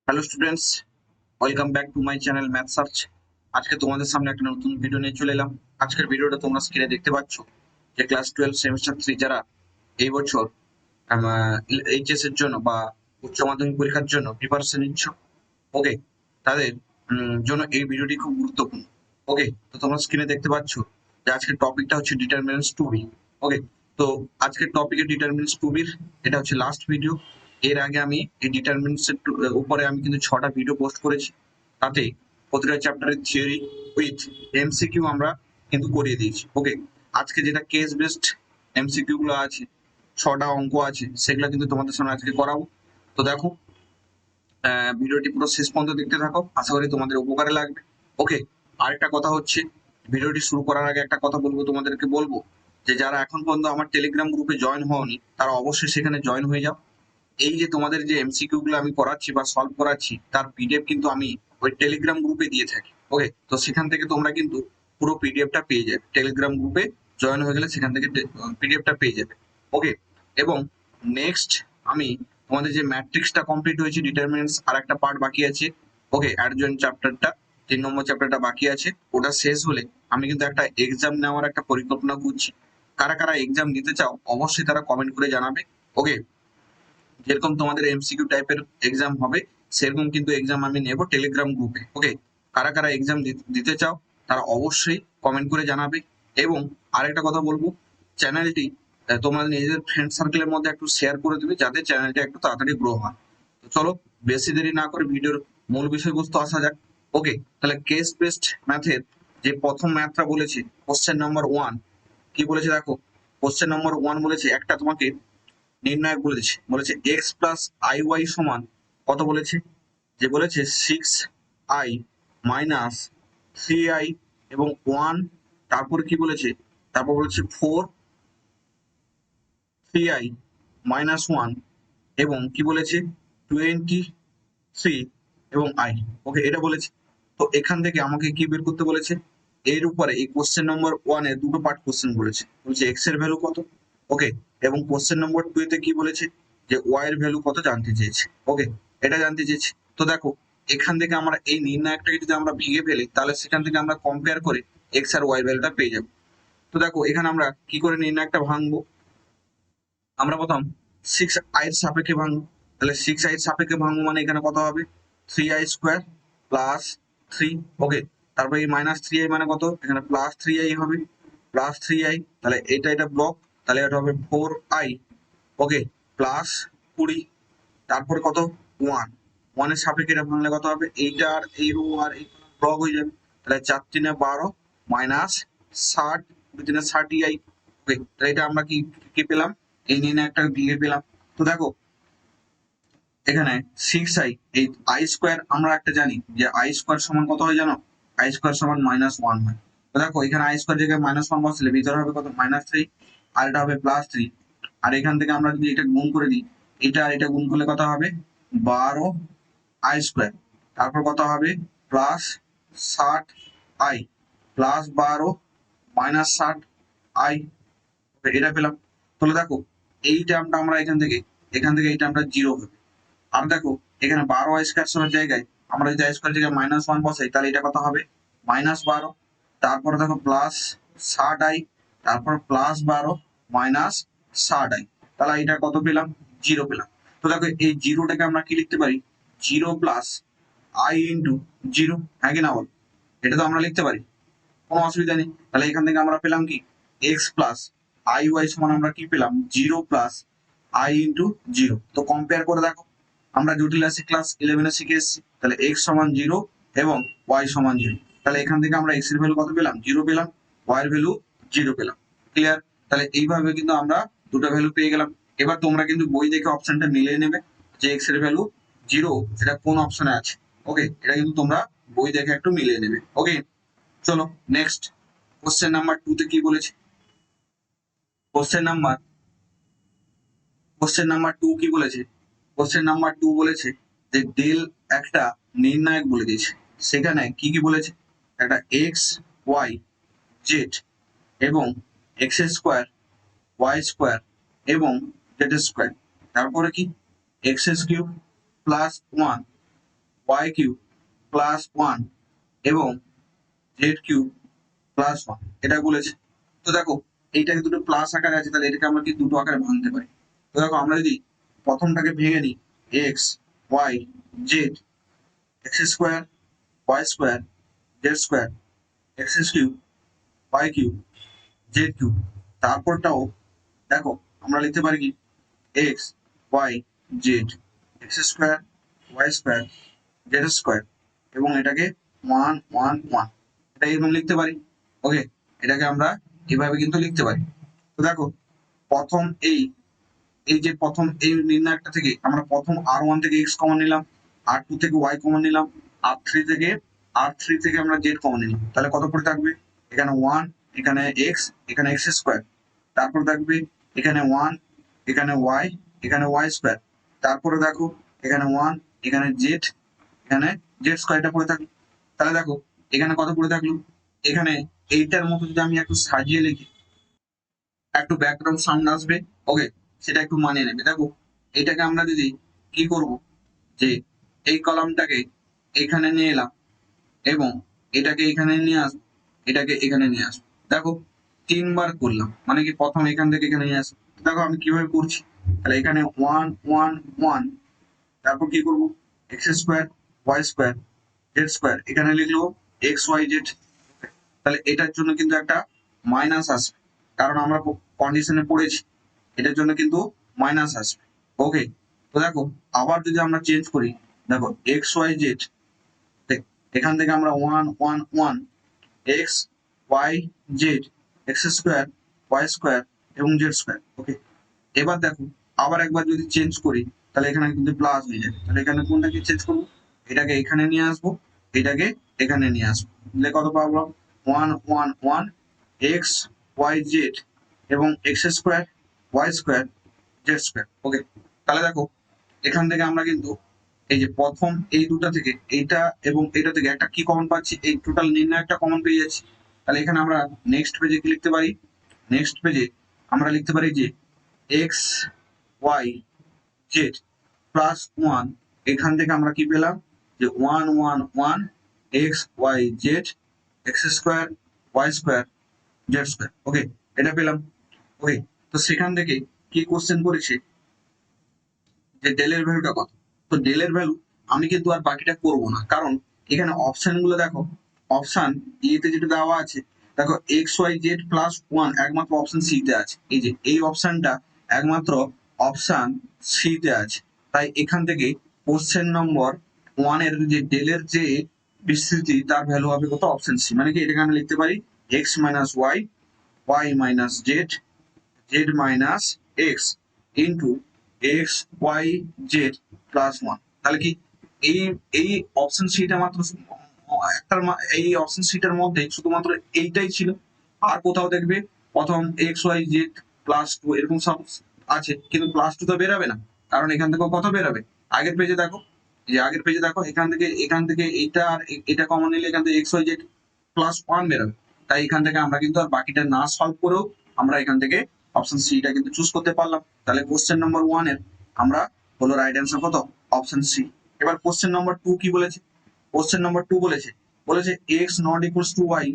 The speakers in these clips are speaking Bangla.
Hello students, welcome back to my channel math search. আজকে তোমাদের সামনে একটা নতুন ভিডিও নিয়ে চলে এলাম। আজকের ভিডিওটা তোমরা স্ক্রিনে দেখতে পাচ্ছ যে ক্লাস 12 সেমিস্টার 3 যারা এই বছর এইচএস এর জন্য বা উচ্চ মাধ্যমিক পরীক্ষার জন্য প্রিপারেশন নিচ্ছ, ওকে, তাদের জন্য এই ভিডিওটি খুব গুরুত্বপূর্ণ। ওকে, তো তোমরা স্ক্রিনে দেখতে পাচ্ছ যে আজকের টপিকটা হচ্ছে ডিটারমিনেন্টস টু বি। ওকে, তো আজকের টপিকে ডিটারমিনেন্টস টু বির এটা হচ্ছে লাস্ট ভিডিও। এর আগে আমি এই ডিটারমিনেন্টস এর উপরে আমি কিন্তু 6টা ভিডিও পোস্ট করেছি। তাতে প্রতিটা চ্যাপ্টারের থিওরি উইথ এমসিকিউ আমরা কিন্তু করিয়ে দিয়েছি। ওকে, আজকে যেটা কেস বেসড এমসিকিউ গুলো আছে, 6টা অঙ্ক আছে, সেগুলো কিন্তু তোমাদের সামনে আজকে করাবো। তো দেখো, ভিডিওটি পুরো শেষ পর্যন্ত দেখতে থাকো, আশা করি তোমাদের উপকারে লাগবে। ওকে, আরেকটা কথা হচ্ছে, ভিডিওটি শুরু করার আগে একটা কথা তোমাদেরকে বলবো যে যারা এখন পর্যন্ত আমার টেলিগ্রাম গ্রুপে জয়েন হওনি তারা অবশ্যই সেখানে জয়েন হয়ে যাও। এই যে তোমাদের যে এমসিকিউ গুলো আমি করাচ্ছি বা সলভ করাচ্ছি তার পিডিএফ কিন্তু আমি ওই টেলিগ্রাম গ্রুপে দিয়ে থাকি। ওকে, তো সেখান থেকে তোমরা কিন্তু পুরো পিডিএফটা পেয়ে যাবে। টেলিগ্রাম গ্রুপে জয়েন হয়ে গেলে সেখান থেকে পিডিএফটা পেয়ে যাবে। ওকে, এবং নেক্সট আমি তোমাদের যে ম্যাট্রিক্সটা কমপ্লিট হয়েছে, ডিটারমিনেন্টস আর একটা পার্ট বাকি আছে। ওকে, অ্যাডজয়েন্ট চ্যাপ্টারটা 3 নম্বর চ্যাপ্টারটা বাকি আছে। ওটা শেষ হলে আমি কিন্তু একটা এক্সাম নেওয়ার একটা পরিকল্পনা করছি। কারা কারা এক্সাম দিতে চাও অবশ্যই তারা কমেন্ট করে জানাবে। ওকে, যেরকম তোমাদের এমসিকিউ টাইপের এক্সাম হবে সেরকম কিন্তু এক্সাম আমি নেব টেলিগ্রাম গ্রুপে। ওকে, কারা কারা এক্সাম দিতে চাও তারা অবশ্যই কমেন্ট করে জানাবে। এবং আরেকটা কথা বলবো, চ্যানেলটি তোমাদের নিজেদের ফ্রেন্ড সার্কেলের মধ্যে একটু শেয়ার করে দিবে যাতে চ্যানেলটা একটু তাড়াতাড়ি গ্রো হয়। তো চলো, বেশি দেরি না করে ভিডিওর মূল বিষয়বস্তু আসা যাক। ওকে, তাহলে কেস বেসড ম্যাথের যে প্রথম ম্যাথটা বলেছে কোশ্চেন নাম্বার 1, কি বলেছে দেখো। কোশ্চেন নাম্বার 1 বলেছে একটা তোমাকে নির্ণায়ক বলেছে, বলেছে এক্স প্লাস আই ওয়াই সমান কত বলেছে, যে বলেছে 6i মাইনাস 3i এবং 1, তারপর কি বলেছে, তারপর বলেছে 3i মাইনাস 1 এবং কি বলেছে 23 এবং i। ওকে, এটা বলেছে। তো এখান থেকে আমাকে কি বের করতে বলেছে, এর উপরে এই কোশ্চেন নম্বর 1 এ দুটো পার্ট কোশ্চেন বলেছে, বলছে এক্স এর ভ্যালু কত। ওকে, এবং কোশ্চেন নম্বর 2 তে কি বলেছে যে ওয়াই এর ভ্যালু কত জানতে চেয়েছে। ওকে, এটা জানতে চেয়েছে। তো দেখো, এখান থেকে আমরা এই নির্ণায়কটাকে যদি আমরা ভেঙে ফেলি তাহলে সেখান থেকে আমরা কম্পেয়ার করে এক্স আর ওয়াই ভ্যালুটা পেয়ে যাবো। তো দেখো, এখানে আমরা কি করে নির্ণায়কটা ভাঙবো, আমরা প্রথম 6i এর সাপেক্ষে ভাঙবো। তাহলে 6i এর সাপেক্ষে ভাঙবো মানে এখানে কত হবে, 3i স্কোয়ার প্লাস 3। ওকে, তারপরে এই মাইনাস 3i মানে কত, এখানে প্লাস 3i হবে, প্লাস 3i, তাহলে এটা ব্লক, তাহলে এটা হবে 4i। ওকে, প্লাস 20, তারপর কত 1, 1 এর সাপেক্ষে এটা ভাঙলে কত হবে, এইটা আর এই রো আর এই ব্লক হয়ে যাবে। তাহলে 4 3 12 মাইনাস 60 2 3 30i। ওকে, তাহলে এটা আমরা কি কি পেলাম, এই নিয়ে একটা ভেঙে পেলাম। তো দেখো, এখানে 6i, এই আই স্কোয়ার আমরা একটা জানি যে আই স্কোয়ার সমান কত হয় জানো, আই স্কোয়ার সমান -1 হয়। তো দেখো, এখানে আই স্কোয়ার জায়গায় -1 বসলে ভিতরে হবে কত, -3, আর এটা হবে +3। আর এখান থেকে আমরা যদি এটা গুণ করে দিই, এটা আর এটা গুণ করলে কত হবে 12 আই স্কোয়ার, তারপর কত হবে plus 60i plus 12 minus 60i। এটা পেলাম। তাহলে দেখো, এই টার্মটা আমরা এখান থেকে এই টার্মটা 0 হবে। আর দেখো, এখানে 12 স্কোয়ার সমান জায়গায় আমরা যদি স্কোয়ার জায়গায় -1 বসাই তাহলে এটা কত হবে -12, তারপরে দেখো প্লাস 60i, তারপর প্লাস 12 মাইনাস 60i, তাহলে এটা কত পেলাম, 0 পেলাম। তো দেখো, এই জিরোটাকে আমরা কি লিখতে পারি, 0 প্লাস i ইন্টু 0, হ্যাঁ কি না বল, এটা তো আমরা লিখতে পারি, কোনো অসুবিধা নেই। তাহলে এখান থেকে আমরা পেলাম কি, এক্স প্লাস আই ওয়াই সমান আমরা কি পেলাম, 0 প্লাস আই ইন্টু 0। তো কম্পেয়ার করে দেখো, আমরা জটিল রাশি ক্লাস 11 এ শিখে এসেছি, তাহলে এক্স সমান 0 এবং ওয়াই সমান 0। তাহলে এখান থেকে আমরা এক্স এর ভ্যালু কত পেলাম, 0 পেলাম, ওয়াই এর ভ্যালু 0 পেলাম। ক্লিয়ার? তাহলে এইভাবে কিন্তু আমরা দুটো ভ্যালু পেয়ে গেলাম। এবার তোমরা কিন্তু বই দেখে অপশনটা মিলিয়ে নেবে যে এক্স এর ভ্যালু 0 এটা কোন অপশনে আছে। ওকে, এটা কিন্তু তোমরা বই দেখে একটু মিলিয়ে নেবে। ওকে, চলো নেক্সট কোশ্চেন নাম্বার 2 তে কি বলেছে, কোশ্চেন নাম্বার কোশ্চেন নাম্বার 2 কি বলেছে, কোশ্চেন নাম্বার 2 বলেছে যে ডেল একটা নির্ণায়ক বলে দিয়েছে, সেখানে কি কি বলেছে, একটা এক্স ওয়াই জেড এবং এক্স স্কোয়ার ওয়াই স্কোয়ার এবং জেড স্কোয়ার, তারপরে কি x cube plus 1 y cube plus one এবং জেড কিউব প্লাস ওয়ান, এটা বলেছে। তো দেখো এইটাকে দুটো প্লাস আকারে আছে, তাহলে এটাকে আমরা কি দুটো আকারে ভাঙতে পারি। তো দেখো আমরা যদি প্রথমটাকে ভেঙে নিই, x y z x square y square z square x cube y cube z cube, তারপরটাও দেখো আমরা লিখতে পারি কি x y z x square y square z square এবং এটাকে ওয়ান ওয়ান ওয়ান, এটা এরকম লিখতে পারি। ওকে, এটাকে আমরা এভাবে কিন্তু লিখতে পারি। তো দেখো প্রথম এই এই যে প্রথম এই নির্ণায়কটা থেকে আমরা প্রথম আর ওয়ান থেকে এক্স কমন নিলাম, আর টু থেকে ওয়াই কমন নিলাম, আর থ্রি থেকে আমরা জেড কমন নিলাম, তাহলে কত করে থাকবে, এখানে ওয়ান, এখানে এক্স স্কোয়ার, তারপর থাকবে এখানে ওয়ান, এখানে ওয়াই স্কোয়ার, তারপরে দেখো এখানে ওয়ান, এখানে জেড স্কোয়ারটা পড়ে থাকলো। তাহলে দেখো এখানে কত পড়ে থাকলো, এখানে এইটার মতো যদি আমি একটু সাজিয়ে লিখি, একটু ব্যাকগ্রাউন্ড সাউন্ড আসবে। ওকে, সেটা একটু মানিয়ে নেবে। দেখো এটাকে আমরা যদি কি করব, যে এই কলামটাকে এখানে নিয়ে এলাম এবং এটাকে এখানে নিয়ে আসবো, এটাকে এখানে নিয়ে আসবো। দেখো তিনবার করলাম, মানে কি প্রথম এখান থেকে এখানে নিয়ে আসবো। দেখো আমি কিভাবে করছি, তাহলে এখানে ওয়ান ওয়ান ওয়ান, তারপর কি করবো, x square y square z square, এখানে লিখলো এক্স ওয়াই জেড। তাহলে এটার জন্য কিন্তু একটা মাইনাস আসবে, কারণ আমরা কন্ডিশনে পড়েছি, এটার জন্য কিন্তু মাইনাস আসবে। ওকে, তো দেখো আবার যদি আমরা চেঞ্জ করি, দেখো এক্স ওয়াই জেড, এখান থেকে আমরা one one one x y z x square y square এবং জেড স্কোয়ার। ওকে, এবার দেখো আবার একবার যদি চেঞ্জ করি, তাহলে এখানে কিন্তু প্লাস হয়ে যাবে। তাহলে এখানে কোনটাকে চেঞ্জ করবো, এটাকে এখানে নিয়ে আসবো, এটাকে এখানে নিয়ে আসবো, তাহলে কত পাবো, one one one x y z এবং x square y square z square. Okay, তাহলে দেখো এখান থেকে আমরা কিন্তু এই যে প্রথম এই দুটা থেকে এইটা এবং এটা থেকে একটা কি কমন পাচ্ছি, এই টোটাল নির্ণয় কমন পেয়ে যাচ্ছি। তাহলে এখানে আমরা নেক্সট পেজে কি লিখতে পারি, নেক্সট পেজে আমরা লিখতে পারি যে x y z plus one, এখান থেকে আমরা কি পেলাম, যে one one one x y z x square y square z square. Okay, এটা পেলাম। ওকে, তো সেখান থেকে কি কোশ্চেন করেছে, যে ডেলের ভ্যালুটা কত। তো ডেলের ভ্যালু আমি কিন্তু আর বাকিটা করব না, কারণ এখানে অপশন গুলো দেখো, অপশন ইতে যেটা দেওয়া আছে, দেখো x y z plus one একমাত্র অপশন সি তে আছে, এই যে এই অপশনটা একমাত্র অপশন সি তে আছে। তাই এখান থেকে কোশ্চেন নম্বর ওয়ান এর যে ডেলের যে বিস্তৃতি তার ভ্যালু হবে কত, অপশন সি। মানে কি এটাকে আমি লিখতে পারি x minus y y minus z z minus x into x y z plus one. তাহলে কি এই এই অপশন সিটা মাত্র একটার এই অপশন সিটার মধ্যে শুধুমাত্র এইটাই ছিল, আর কোথাও দেখবে প্রথম x y z plus two এরকম সব আছে, কিন্তু প্লাস টু তো বেরাবে না, কারণ এখান থেকে কত বেরাবে, আগের পেজে দেখো, যে আগের পেজে দেখো এখান থেকে এইটা আর এটা কমন নিলে এখান থেকে x y z plus one বেরোবে। তাই এখান থেকে আমরা কিন্তু আর বাকিটা না সলভ করেও আমরা এখান থেকে অপশন সিটা কিন্তু চুজ করতে পারলাম। তাহলে কোশ্চেন নম্বর ওয়ান এর আমরা হলো রাইট অ্যান্সার কত, অপশন সি। এবার কোশ্চেন নম্বর টু কি বলেছে, কোশ্চেন নম্বর টু বলেছে বলেছে x not equals to y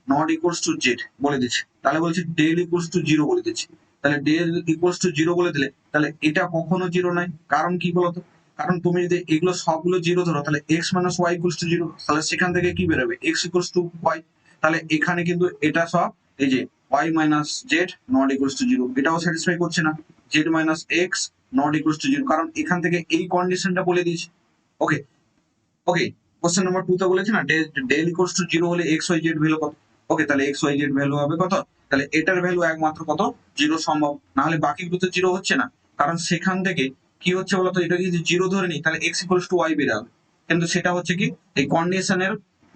not equals to z বলে দিচ্ছে, তাহলে বলেছে ডেল ইকুয়ালস টু জিরো বলে দিচ্ছে। তাহলে ডেল ইকুয়ালস টু জিরো বলে দিলে তাহলে এটা কখনো জিরো নয়, কারণ কি বলতো, কারণ তুমি যদি এগুলো সবগুলো জিরো ধরো, তাহলে x minus y equals to zero, তাহলে সেখান থেকে কি বেরোবে, এক্স ইকুয়ালস টু ওয়াই। তাহলে এখানে কিন্তু এটা সব এই যে y minus z not equals to zero, এটাও স্যাটিসফাই করছে না, z minus x not equals to zero, কারণ এখান থেকে এই কন্ডিশনটা বলে দিয়েছে। Okay, okay, question number two তে বলেছে না ডেল ইকুয়ালস টু জিরো হলে এক্স ওয়াই জেড ভ্যালু কত। ওকে, তাহলে এক্স ওয়াই জেড ভ্যালু হবে কত, তাহলে এটার ভ্যালু একমাত্র কত, জিরো সম্ভব, না হলে বাকিগুলো তো জিরো হচ্ছে না, কারণ সেখান থেকে কি হচ্ছে বলতো, এটা যদি জিরো ধরে নি তাহলে এক্স ইকুয়ালস টু ওয়াই বের হবে, কিন্তু সেটা হচ্ছে কি এই কন্ডিশনের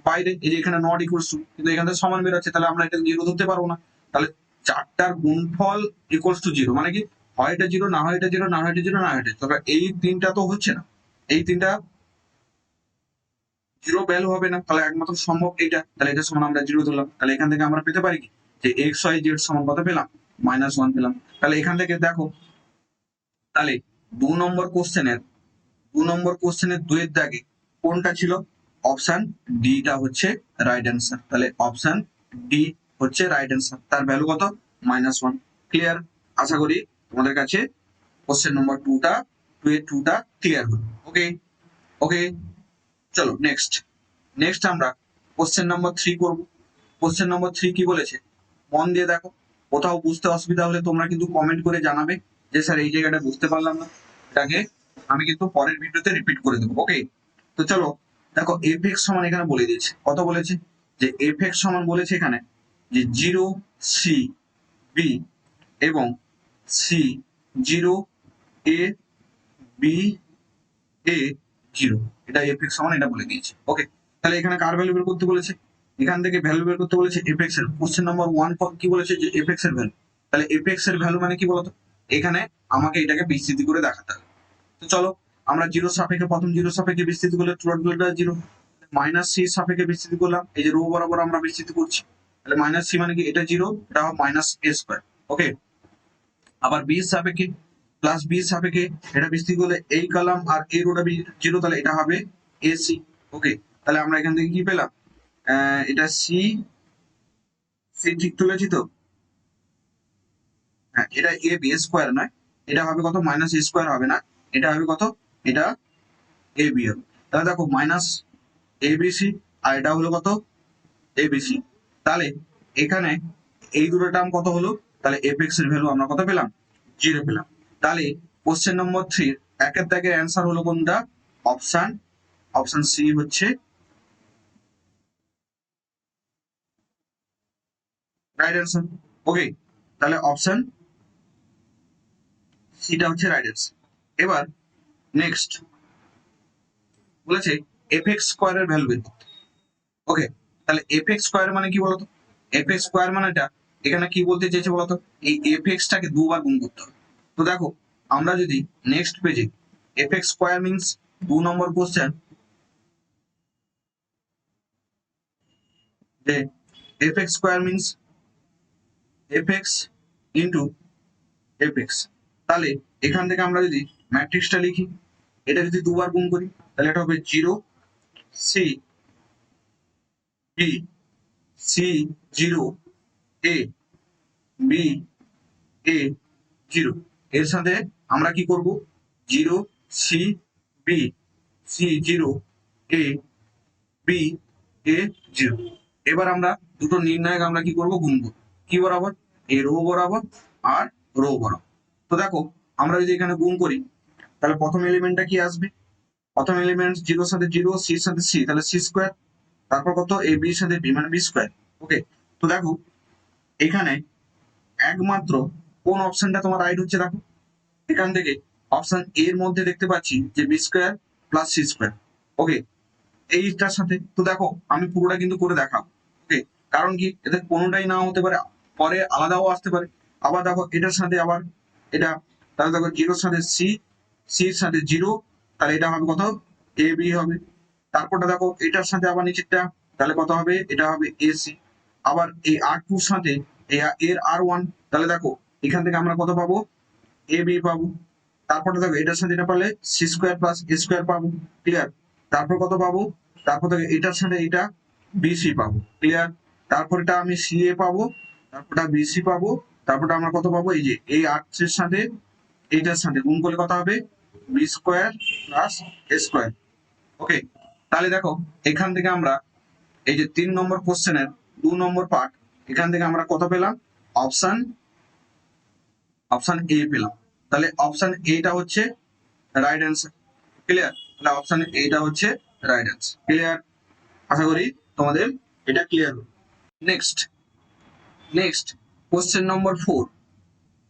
বাইরে, এই যে এখানে নট ইকুয়ালস টু, কিন্তু এখানে সমান বের হচ্ছে, তাহলে আমরা এটা জিরো ধরতে পারবো না। তাহলে চারটার গুণফল ইকুয়ালস টু জিরো, মানে কি হয় এটা জিরো, না হয় এটা জিরো, না হয় এটা জিরো, না হয় এটা, তবে এই তিনটা তো হচ্ছে না, এই তিনটা জিরো ভ্যালু হবে না, তাহলে একমাত্র সম্ভব এইটা, তাহলে এটা সমান আমরা জিরো ধরলাম। তাহলে এখান থেকে আমরা পেতে পারি কি, যে এক্স ওয়াই জেড সমান কত পেলাম, মাইনাস ওয়ান পেলাম। তাহলে এখান থেকে দেখো, তাহলে দু নম্বর কোশ্চেনের দুয়ের দাগে কোনটা ছিল? অপশন ডিটা হচ্ছে রাইট অ্যান্সার। তাহলে অপশন ডি হচ্ছে রাইট অ্যান্সার। তার ভ্যালু কত? -1। ক্লিয়ার? আশা করি তোমাদের কাছে কোশ্চেন নম্বর 2টা ক্লিয়ার হলো। ওকে ওকে, চলো নেক্সট। নেক্সট আমরা কোশ্চেন নম্বর 3 করব। কোশ্চেন নম্বর 3 কি বলেছে মন দিয়ে দেখো। কোথাও বুঝতে অসুবিধা হলে তোমরা কিন্তু কমেন্ট করে জানাবে যে স্যার এই জায়গাটা বুঝতে পারলাম না, এটাকে আমি কিন্তু পরের ভিডিওতে রিপিট করে দেবো। ওকে, তো চলো দেখো এফ এক্স সমান এখানে বলে দিয়েছে, কত বলেছে যে এফ এক্স সমান বলেছে এখানে যে 0 C B এবং C0 A B A 0, এটা এফ এক্স সমান এটা বলে দিয়েছে। ওকে, তাহলে এখানে কার ভ্যালু বের করতে বলেছে? এখান থেকে ভ্যালু বের করতে বলেছে এফ এক্স এর। কোশ্চেন নাম্বার 1 কি বলেছে যে এফ এক্স এর ভ্যালু। তাহলে এফ এক্স এর ভ্যালু মানে কি বলতো? এখানে আমাকে এটাকে বিস্তৃতি করে দেখাতে হবে। তো চলো আমরা জিরো সাপেক্ষে, প্রথম জিরো সাপেক্ষে বিস্তৃতি করলে টোটালটা 0, মাইনাস সি সাপেক্ষে বিস্তৃতি করলাম, এই যে রো বরাবর আমরা বিস্তৃতি করছি, তাহলে মাইনাস সি মানে কি এটা 0, এটা হবে -a²। ওকে, আবার বি সাপেক্ষে প্লাস বি সাপেক্ষে এটা বিস্তৃতি করলে এই কলাম আর এই রোটা 0, তাহলে এটা হবে AC। ওকে, তাহলে আমরা এখান থেকে কি পেলাম? এটা সি সি ঠিক তুলেছি তো? হ্যাঁ, এটা এ বি স্কোয়ার নয়, এটা হবে কত? -a² হবে না, এটা হবে কত? এটা এ বি হবে। তাহলে দেখো -ABC আর এটা হলো কত? ABC। তাহলে এখানে এই দুটো টার্ম কত হলো? তাহলে এফ এক্স এর ভ্যালু আমরা কত পেলাম? 0 পেলাম। তাহলে কোশ্চেন নম্বর 3 একের দাগের অ্যান্সার হলো কোনটা? অপশন সি হচ্ছে রাইট অ্যান্সার। ওকে, তাহলে অপশন সিটা হচ্ছে রাইট অ্যান্সার। এবার নেক্সট বলেছে এফ এক্স স্কোয়ারের ভ্যালু বের করতে। ওকে, তাহলে এফ এক্স স্কোয়ার মানে কি বলতো? এফ এক্স স্কোয়ার মানে এটা এখানে কি বলতে চেয়েছে বলতো? এই এফ এক্সটাকে দুবার গুণ করতে হবে। তো দেখো আমরা যদি নেক্সট পেজে এফ এক্স স্কোয়ার মিনস 2 নম্বর কোশ্চেন, যে F x square means F x into F x, তাহলে এখান থেকে আমরা যদি ম্যাট্রিক্সটা লিখি, এটা যদি দুবার গুণ করি তাহলে এটা হবে 0 C B C 0 A B A 0। এর সাথে আমরা কি করব? 0 C B C 0 A B A 0। এবার আমরা দুটো নির্ণায়ক আমরা কি করব? গুণ করব। কি বরাবর? এই রো বরাবর আর রো বরাবর। তো দেখো আমরা যদি এখানে গুণ করি তাহলে প্রথম এলিমেন্টটা কি আসবে? প্রথম এলিমেন্ট 0 সাথে 0, C সাথে C, তাহলে C²। তারপর কত? A B সাথে B মানে B²। ওকে, তো দেখো এখানে একমাত্র কোন অপশনটা তোমার রাইট হচ্ছে দেখো। এখান থেকে অপশন এর মধ্যে দেখতে পাচ্ছি যে B² প্লাস C²। ওকে, এইটার সাথে তো দেখো আমি পুরোটা কিন্তু করে দেখাবো। ওকে, কারণ কি এদের কোনোটাই না হতে পারে, পরে আলাদাও আসতে পারে। আবার দেখো এটার সাথে আবার এটা, তাহলে দেখো 0 সাথে সির সাথে 0, তাহলে এটা হবে কত? এ বি হবে। তারপরটা দেখো এটার সাথে আবার নিচেরটা, তাহলে কত হবে? এটা হবে AC। আবার এই R2 সাথে এর R1, তাহলে দেখো এখান থেকে আমরা কত পাবো? এ বি পাবো। তারপরে দেখো এটার সাথে এটা পারলে C² প্লাস A² পাবো। ক্লিয়ার? তারপর কত পাবো? তারপর দেখো এটার সাথে এটা BC পাবো। ক্লিয়ার? তারপর এটা আমি CA পাবো, তারপরটা BC পাবো, তারপরটা আমরা কত পাবো? এই যে এই R3 এর সাথে এইটার সাথে গুণ করলে কত হবে? B² plus A²। ওকে, তাহলে দেখো এখান থেকে আমরা এই যে 3 নম্বর কোশ্চেনের 2 নম্বর পার্ট, এখান থেকে আমরা কত পেলাম? অপশন এ পেলাম। তাহলে অপশন এটা হচ্ছে রাইট অ্যান্সার। ক্লিয়ার? তাহলে অপশন এটা হচ্ছে রাইট অ্যান্সার। ক্লিয়ার? আশা করি তোমাদের এটা ক্লিয়ার হলো। Next next question number 4।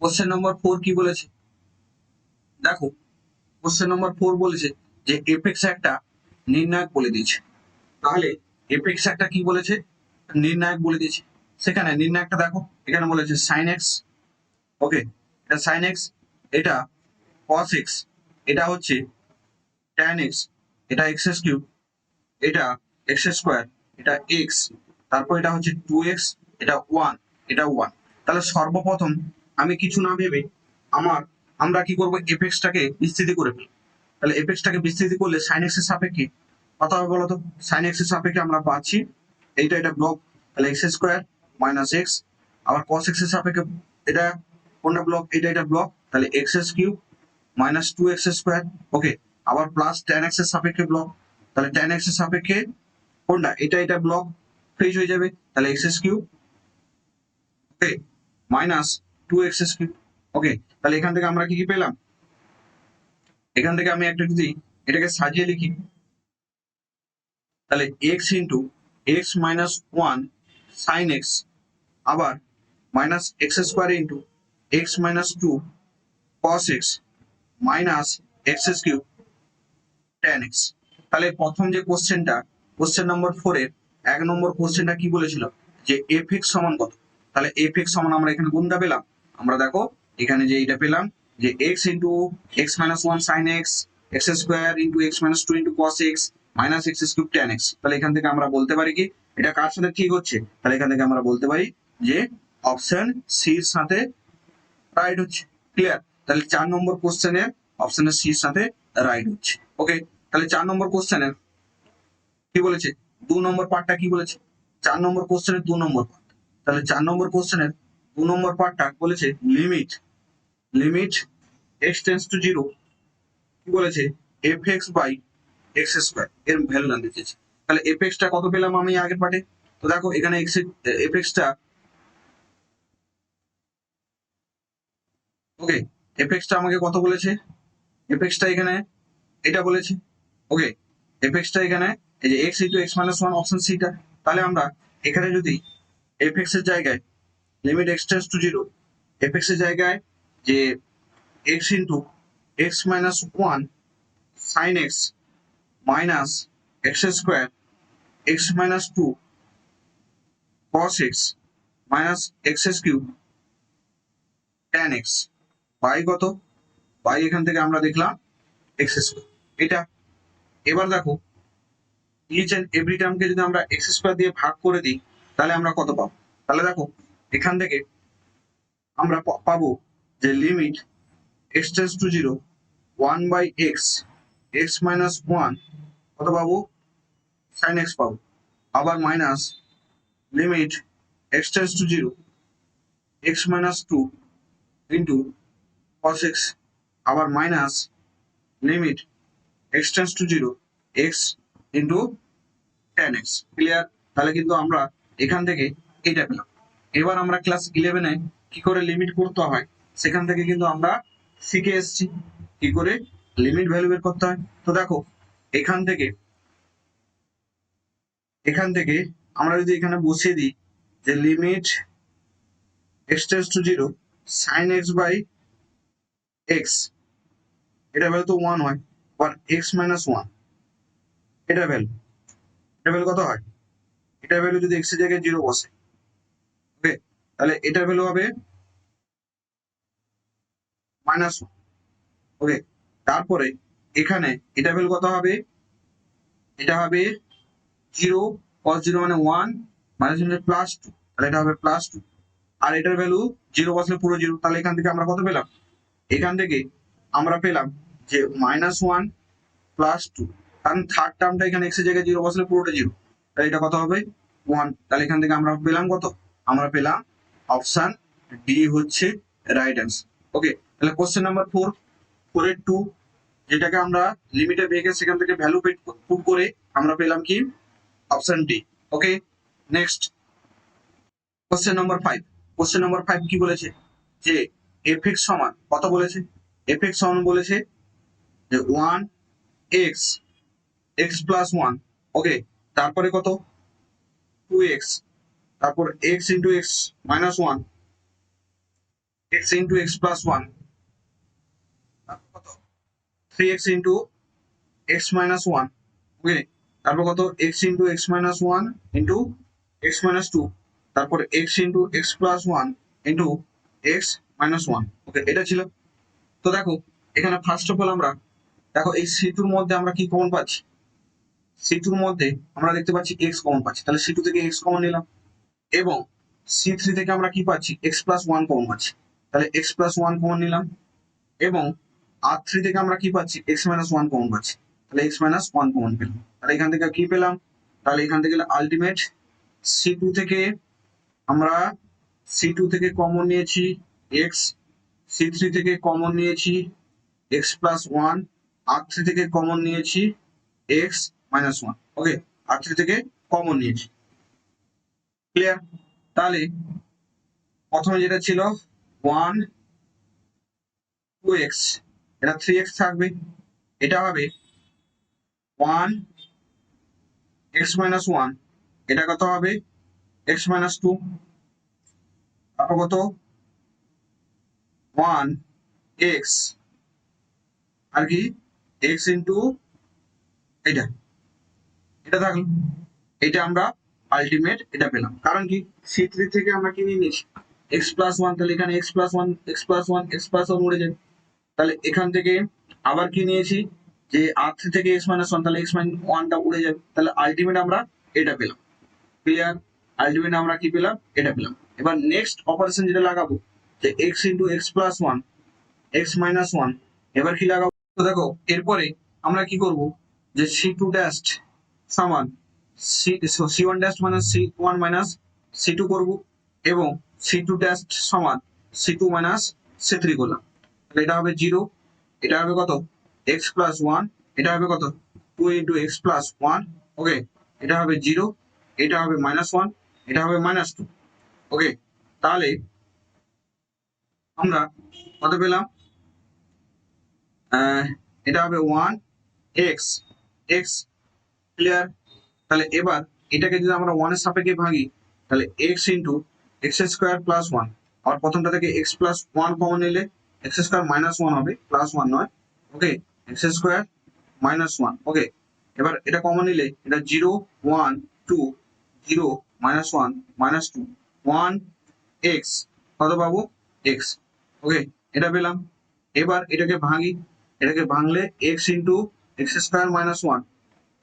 Question number 4 কি বলেছে দেখো। কোশ্চেন নম্বর 4 বলেছে যে এফ এক্স একটা নির্ণায়ক বলে দিয়েছে। তাহলে এফ এক্স একটা কি বলেছে? নির্ণায়ক বলে দিয়েছে। সেখানে নির্ণায়কটা দেখো, এখানে বলেছে সাইন এক্স। ওকে, এটা সাইন এক্স, এটা কস এক্স, এটা হচ্ছে ট্যান এক্স, এটা x³ এটা x², এটা x, তারপর এটা হচ্ছে 2x, এটা 1, এটা 1। তাহলে সর্বপ্রথম আমি কিছু না ভেবে আমরা কি করব? এফ এক্সটাকে বিস্তৃতি করে ফেলব। তাহলে এফ এক্সটাকে বিস্তৃতি করলে সাইন এক্স এর সাপেক্ষে কত হবে বলতো? সাইন এক্স এর সাপেক্ষে আমরা পাচ্ছি এটা ব্লক, তাহলে এক্স স্কোয়ার মাইনাস এক্স, আবার কস এক্স এর সাপেক্ষে এটা কোনটা ব্লক? এটা ব্লক, তাহলে x s cube minus two x square. Okay, আবার প্লাস টেন এক্স এর সাপেক্ষে ব্লক, তাহলে টেন এক্স এর সাপেক্ষে কোনটা? এটা ব্লক, ফ্রিজ হয়ে যাবে, তাহলে x s cube okay minus two x cube. Okay, তাহলে এখান থেকে আমরা কি কি পেলাম? এখান থেকে আমি একটা যদি এটাকে সাজিয়ে লিখি, তাহলে x into x minus one sine x, আবার minus x square into x minus two cos x minus x cube tan x. তাহলে প্রথম যে কোশ্চেনটা, কোশ্চেন নম্বর 4 এর 1 নম্বর কোশ্চেনটা কি বলেছিল? যে এফ এক্স সমান কত? তাহলে এফ এক্স সমান আমরা এখানে কোনটা পেলাম? আমরা দেখো এখানে যে এটা পেলাম যে x into x minus one sine x, x square into x minus two into cos x minus x cube tan x. তাহলে এখান থেকে আমরা বলতে পারি কি এটা কার সাথে ঠিক হচ্ছে? তাহলে এখান থেকে আমরা বলতে পারি যে অপশন সির সাথে রাইট হচ্ছে। ক্লিয়ার? তাহলে 4 নম্বর কোশ্চেনের অপশনের সির সাথে রাইট হচ্ছে। ওকে, তাহলে 4 নম্বর কোশ্চেনের কি বলেছে? 2 নম্বর পার্টটা কি বলেছে? 4 নম্বর কোশ্চেনের 2 নম্বর পার্ট, তাহলে 4 নম্বর কোশ্চেনের 2 নম্বর পার্টটা বলেছে limit limit x tends to zero, কি বলেছে? F x by x square এর ভ্যালু জানতে চেয়েছে। তাহলে এফ এক্সটা কত পেলাম আমি আগের পার্টে? তো দেখো এখানে এক্স এফ এক্সটা ওকে, এফ এক্সটা আমাকে কত বলেছে? এফ এক্সটা এখানে এটা বলেছে। ওকে, এফ এক্সটা এখানে এই যে x into x minus one option সিটা। তাহলে আমরা এখানে যদি এফ এক্স এর জায়গায় limit x tends to zero, f x এর জায়গায় যে x into x minus one sine x minus x square x minus two cos x minus x cube tan x by কত? বাই এখান থেকে আমরা দেখলাম এক্স স্কোয়ার এটা। এবার দেখো ইচ এন্ড এভরি টার্মকে যদি আমরা এক্স স্কোয়ার দিয়ে ভাগ করে দিই তাহলে আমরা কত পাবো? তাহলে দেখো এখান থেকে আমরা পাবো যে limit x tends to zero one by x x minus one কত পাবো? সাইন এক্স পাবো, আবার minus limit x tends to zero x minus two into cos x, আবার minus limit x tends to zero x into tan x. Clear? তাহলে কিন্তু আমরা এখান থেকে এটা পেলাম। এবার আমরা ক্লাস 11-এ কি করে লিমিট করতে হয় সেখান থেকে কিন্তু আমরা শিখে এসেছি কি করে লিমিট ভ্যালু বের করতে হয়। তো দেখো এখান থেকে আমরা যদি এখানে বসিয়ে দিই যে limit x tends to zero sine x by x, এটা ভ্যালু তো 1 হয়, আবার এক্স মাইনাস ওয়ান এটা ভ্যালু কত হয়? এটা ভ্যালু যদি এক্স এর জায়গায় জিরো বসে, ওকে, তাহলে এটার ভ্যালু হবে মাইনাস ওয়ান। ওকে, তারপরে এখানে এটা ভ্যালু কত হবে? এটা হবে জিরো, কস জিরো মানে ওয়ান, মাইনাস প্লাস টু, তাহলে এটা হবে প্লাস টু। আর এটার ভ্যালু জিরো বসলে পুরো জিরো, তাহলে এখান থেকে আমরা কত পেলাম? এখান থেকে আমরা পেলাম যে মাইনাস ওয়ান প্লাস টু, কারণ থার্ড টার্মটা এখানে এক্স এর জায়গায় জিরো বসলে পুরোটা জিরো, তাহলে এটা কত হবে? ওয়ান। তাহলে এখান থেকে আমরা পেলাম কত? আমরা পেলাম অপশন ডি হচ্ছে রাইট অ্যান্সার। ওকে, তাহলে কোশ্চেন নাম্বার 4 4-এর 2 যেটাকে আমরা লিমিটে ভেঙে সেখান থেকে ভ্যালু পুট করে আমরা পেলাম কি? Option D. Okay, next question number 5। Question number 5 কি বলেছে? যে এফ এক্স সমান কত বলেছে? এফ এক্স সমান বলেছে যে 1 x x plus one. Okay, তারপরে কত? 2x, তারপর x into x minus one, x into x plus one, তারপর কত? 3x into x minus one. Okay, তারপর কত? X into x minus one into x minus two, তারপর x into x plus one into x minus one. Okay, এটা ছিল। তো দেখো এখানে ফার্স্ট অফ অল আমরা দেখো এই সি2-র মধ্যে আমরা কি কমন পাচ্ছি? সি2-র মধ্যে আমরা দেখতে পাচ্ছি এক্স কমন পাচ্ছি, তাহলে সি2 থেকে এক্স কমন নিলাম, এবং সি3 থেকে আমরা কি পাচ্ছি? এক্স প্লাস ওয়ান কমন পাচ্ছি, তাহলে এক্স প্লাস ওয়ান কমন নিলাম, এবং আর3 থেকে আমরা কি পাচ্ছি? এক্স মাইনাস ওয়ান কমন পাচ্ছি, তাহলে এক্স মাইনাস ওয়ান কমন পেলাম। তাহলে এখান থেকে কি পেলাম, তাহলে এখান থেকে আলটিমেট C2 থেকে আমরা C2 থেকে কমন নিয়েছি x, C3 থেকে কমন নিয়েছি x প্লাস ওয়ান, R3 থেকে কমন নিয়েছি x মাইনাস ওয়ান। ওকে, R3 থেকে কমন নিয়েছি। ক্লিয়ার? তাহলে প্রথমে যেটা ছিল 1 2x, এটা 3x থাকবে, এটা হবে 1 x মাইনাস ওয়ান, এটা কত হবে x মাইনাস টু, তারপর কত 1 x আর কি x ইন্টু এটা, এটা থাকলো। এটা আমরা আলটিমেট এটা পেলাম, কারণ কি C3 থেকে আমরা কি নিয়ে নিয়েছি x প্লাস ওয়ান, তাহলে এখানে x plus one x plus one x plus one উড়ে যাবে। তাহলে এখান থেকে আবার কি নিয়েছি যে R3 থেকে x মাইনাস ওয়ান, তাহলে x মাইনাস ওয়ানটা উড়ে যাবে। তাহলে আলটিমেট আমরা এটা পেলাম। ক্লিয়ার? আলটিমেট আমরা কি পেলাম, এটা পেলাম। এবার নেক্সট অপারেশন যেটা লাগাবো যে x into x plus one x minus one, এবার কি লাগাবো, তো দেখো এরপরে আমরা কি করব যে C2 ড্যাশ সমান C1 dash minus C1 minus C2 করব, এবং C2 ড্যাশ সমান C2 মাইনাস C3 করলাম। তাহলে এটা হবে 0, এটা হবে কত x প্লাস ওয়ান, এটা হবে কত 2 into x plus one. Okay, এটা হবে 0, এটা হবে মাইনাস ওয়ান, এটা হবে মাইনাস টু। ওকে, তাহলে আমরা কত পেলাম, এটা হবে 1 x x। ক্লিয়ার? তাহলে এবার এটাকে যদি আমরা 1 এর সাপেক্ষে ভাঙি, তাহলে x into x square plus one, আর প্রথমটা থেকে x প্লাস ওয়ান কমন নিলে এক্স স্কোয়ার মাইনাস ওয়ান হবে, প্লাস ওয়ান নয়। Okay, x square minus one. Okay, এবার এটা কমন নিলে এটা 0 1 2 0 minus one minus two 1 x, কত পাবো x। ওকে, এটা পেলাম। এবার এটাকে ভাঙি, এটাকে ভাঙলে x into x square minus one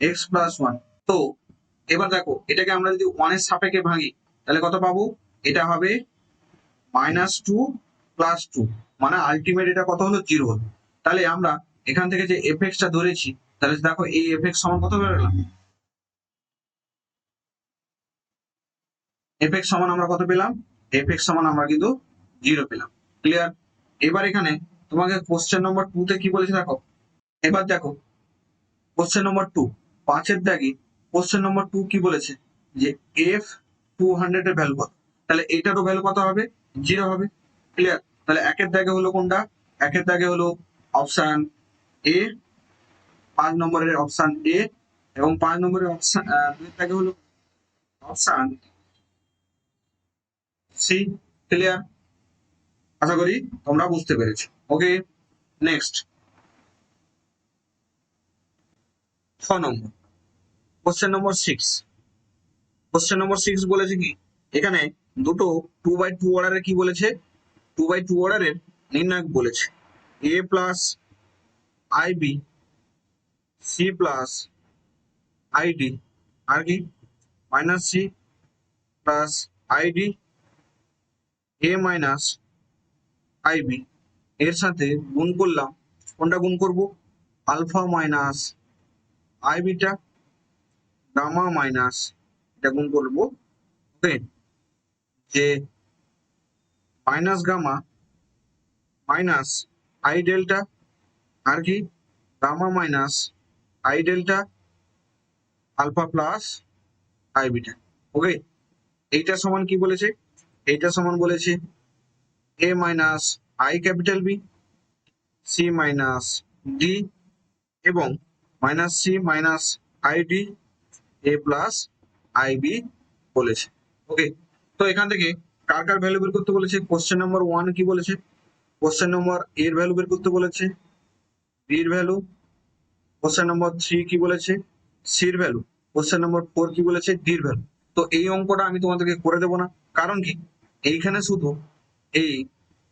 x plus one. তো এবার দেখো এটাকে আমরা যদি 1 এর সাপেক্ষে ভাঙি, তাহলে কত পাবো, এটা হবে মাইনাস টু প্লাস টু, মানে আলটিমেট এটা কত হলো 0 হলো। তাহলে আমরা এখান থেকে যে এফএক্সটা ধরেছি, তাহলে দেখো এই এফএক্স সমান কত বেরোলাম, এফএক্স সমান আমরা কত পেলাম, এফএক্স সমান আমরা কিন্তু 0 পেলাম। ক্লিয়ার? এবার এখানে তোমাকে কোশ্চেন নম্বর 2 তে কি বলেছে দেখো, এবার দেখো কোশ্চেন নম্বর 2 5 এর দাগে কোশ্চেন নম্বর 2 কি বলেছে যে f 200 এর ভ্যালু কত, তাহলে এটারও ভ্যালু কত হবে, 0 হবে। ক্লিয়ার? তাহলে একের দাগে হলো কোনটা, একের দাগে হলো অপশন এ, 5 নম্বরের অপশন এ, এবং 5 নম্বরের অপশন দুইয়ের দাগে হলো অপশন সি। ক্লিয়ার? আশা করি তোমরা বুঝতে পেরেছো। ওকে, নেক্সট 6 নম্বর, কোশ্চেন নম্বর 6। কোশ্চেন নম্বর 6 বলেছে কি, এখানে দুটো 2/2 অর্ডারের কি বলেছে, 2/2 অর্ডারের নির্ণায়ক বলেছে a plus i b, c plus i d, আর কি minus c plus i d, a minus i b, এর সাথে গুণ করলাম, কোনটা গুণ করব, alpha minus i beta, gamma minus এটা গুণ করবো। ওকে, যে minus gamma minus i delta, আর কি gamma minus i delta alpha plus i beta. Okay, এইটা সমান কি বলেছে, এইটা সমান বলেছে a minus i capital b, c minus d, এবং minus c minus I d, a plus i b বলেছে। ওকে, তো এখান থেকে কার কার ভ্যালু বের করতে বলেছে, কোশ্চেন নম্বর 1 কি বলেছে, কোশ্চেন নম্বর এর ভ্যালু বের করতে বলেছে, বির ভ্যালু, কোশ্চেন নম্বর 3 কি বলেছে, সির ভ্যালু, কোশ্চেন নম্বর 4 কি বলেছে, ডির ভ্যালু। তো এই অঙ্কটা আমি তোমাদেরকে করে দেবো না, কারণ কি এইখানে শুধু এই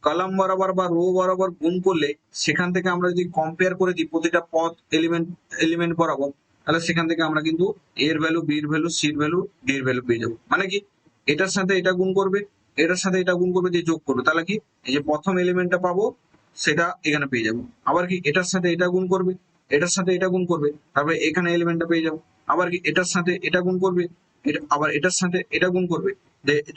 কলাম বরাবর বা রো বরাবর গুণ করলে সেখান থেকে আমরা যদি কম্পেয়ার করে দিই প্রতিটা পদ এলিমেন্ট এলিমেন্ট বরাবর, তাহলে সেখান থেকে আমরা কিন্তু এর ভ্যালু, বির ভ্যালু, সির ভ্যালু, ডির ভ্যালু পেয়ে যাবো। মানে কি এটার সাথে এটা গুণ করবে, এটার সাথে এটা গুণ করবে, দিয়ে যোগ করবে, তাহলে কি এই যে প্রথম এলিমেন্টটা পাবো সেটা এখানে পেয়ে যাবো। আবার কি এটার সাথে এটা গুণ করবে, এটার সাথে এটা গুণ করবে, তারপরে এখানে এলিমেন্টটা পেয়ে যাবো। আবার কি এটার সাথে এটা গুণ করবে, এটা আবার এটার সাথে এটা গুণ করবে,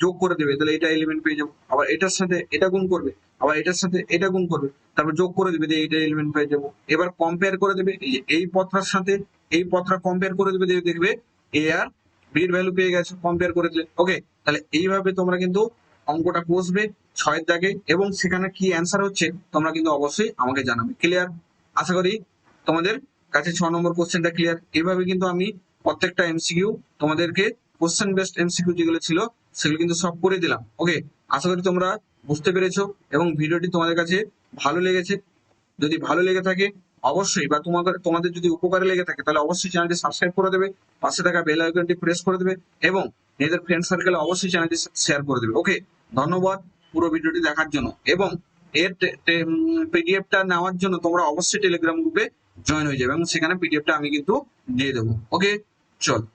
যোগ করে দেবে, তাহলে এটা এলিমেন্ট পেয়ে যাবো। আবার এটার সাথে এটা গুণ করবে, আবার এটার সাথে এটা গুণ করবে, তারপর যোগ করে দেবে, দিয়ে এইটা এলিমেন্ট পেয়ে যাবো। এবার কম্পেয়ার করে দেবে, এই পথটার সাথে এই পথটা কম্পেয়ার করে দেবে, দিয়ে দেখবে এ আর বি এর ভ্যালু পেয়ে গেছে কম্পেয়ার করে দিলে। ওকে, তাহলে এইভাবে তোমরা কিন্তু অঙ্কটা কষবে 6 দাগে, এবং সেখানে কি অ্যান্সার হচ্ছে তোমরা কিন্তু অবশ্যই আমাকে জানাবে। ক্লিয়ার? আশা করি তোমাদের কাছে 6 নম্বর কোশ্চেনটা ক্লিয়ার। এইভাবে কিন্তু আমি প্রত্যেকটা এমসিকিউ তোমাদেরকে কোশ্চেন বেসড এমসিকিউ যেগুলো ছিল সেগুলো কিন্তু সব করে দিলাম। ওকে, আশা করি তোমরা বুঝতে পেরেছো এবং ভিডিওটি তোমাদের কাছে ভালো লেগেছে। যদি ভালো লেগে থাকে অবশ্যই, বা তোমাদের যদি উপকারে লেগে থাকে তাহলে অবশ্যই চ্যানেলটি সাবস্ক্রাইব করে দেবে, পাশে থাকা বেল আইকনটি প্রেস করে দেবে এবং নিজেদের ফ্রেন্ড সার্কেলে অবশ্যই চ্যানেলটি শেয়ার করে দেবে। ওকে, ধন্যবাদ পুরো ভিডিওটি দেখার জন্য, এবং এর পিডিএফটা নেওয়ার জন্য তোমরা অবশ্যই টেলিগ্রাম গ্রুপে জয়েন হয়ে যাবে এবং সেখানে পিডিএফটা আমি কিন্তু দিয়ে দেবো। ওকে, চল।